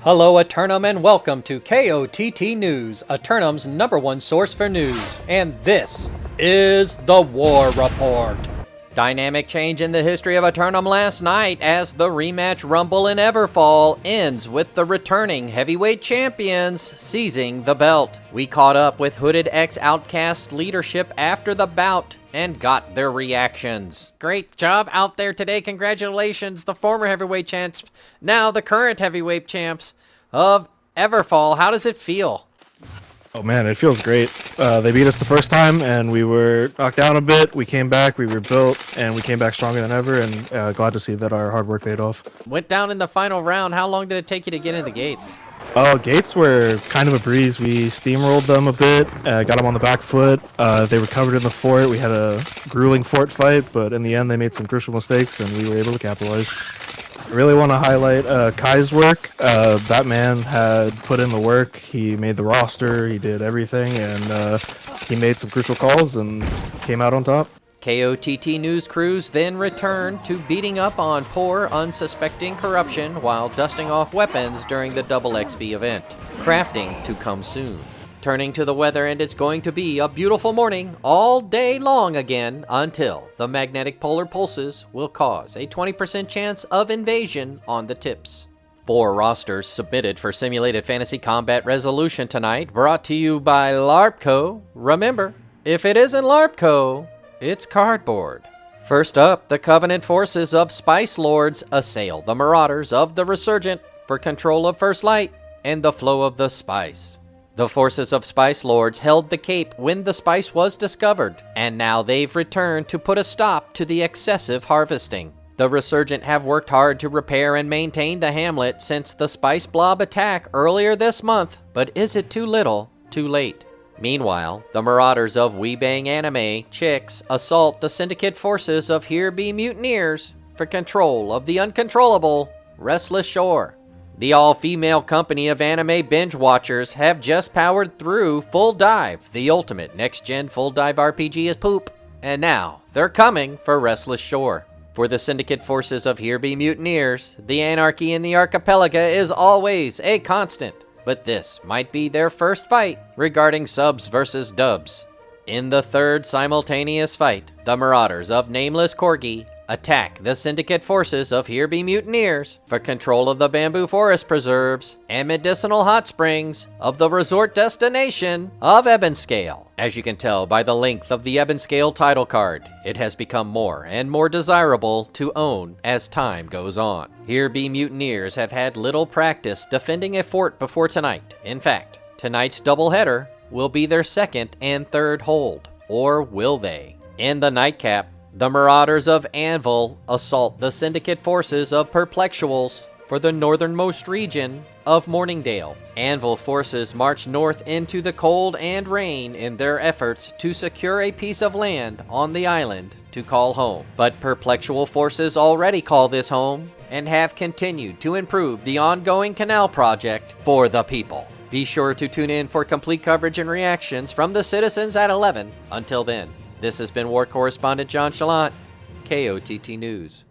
Hello, Eternum, and welcome to KOTT News, Eternum's #1 source for news. And this is the War Report. Dynamic change in the history of Eternum last night as the rematch Rumble in Everfall ends with the returning heavyweight champions seizing the belt. We caught up with Hooded X Outcast leadership after the bout and got their reactions. Great job out there today. Congratulations, the former heavyweight champs, now the current heavyweight champs of Everfall. How does it feel? Oh man, it feels great. They beat us the first time and we were knocked down a bit. We came back, we rebuilt, and we came back stronger than ever, and glad to see that our hard work paid off. Went down in the final round. How long did it take you to get in the gates? Oh, gates were kind of a breeze. We steamrolled them a bit, got them on the back foot. They recovered in the fort. We had a grueling fort fight, but in the end they made some crucial mistakes and we were able to capitalize. I really want to highlight Kai's work. That man had put in the work. He made the roster, he did everything, and he made some crucial calls and came out on top. KOTT news crews then returned to beating up on poor, unsuspecting corruption while dusting off weapons during the Double XP event. Crafting to come soon. Turning to the weather, and it's going to be a beautiful morning all day long again until the magnetic polar pulses will cause a 20% chance of invasion on the tips. 4 rosters submitted for Simulated Fantasy Combat Resolution tonight, brought to you by LARPco. Remember, if it isn't LARPco, it's cardboard. First up, the Covenant forces of Spice Lords assail the Marauders of the Resurgent for control of First Light and the flow of the spice. The forces of Spice Lords held the Cape when the spice was discovered, and now they've returned to put a stop to the excessive harvesting. The Resurgent have worked hard to repair and maintain the hamlet since the Spice Blob attack earlier this month, but is it too little, too late? Meanwhile, the Marauders of Weebang Anime Chicks assault the Syndicate forces of Here Be Mutineers for control of the uncontrollable Restless Shore. The all-female company of anime binge watchers have just powered through Full Dive, the ultimate next-gen full dive RPG is poop, and now they're coming for Restless Shore. For the Syndicate forces of Here Be Mutineers, the anarchy in the archipelago is always a constant, but this might be their first fight regarding subs versus dubs. In the third simultaneous fight, the Marauders of Nameless Corgi attack the Syndicate forces of Here Be Mutineers for control of the bamboo forest preserves and medicinal hot springs of the resort destination of Ebonscale. As you can tell by the length of the Ebonscale title card, it has become more and more desirable to own as time goes on. Here Be Mutineers have had little practice defending a fort before tonight. In fact, tonight's doubleheader will be their second and third hold, or will they? In the nightcap, the Marauders of Anvil assault the Syndicate forces of Perplexuals for the northernmost region of Morningdale. Anvil forces march north into the cold and rain in their efforts to secure a piece of land on the island to call home. But Perplexual forces already call this home and have continued to improve the ongoing canal project for the people. Be sure to tune in for complete coverage and reactions from the citizens at 11. Until then, this has been War Correspondent JChalant, KOTT News.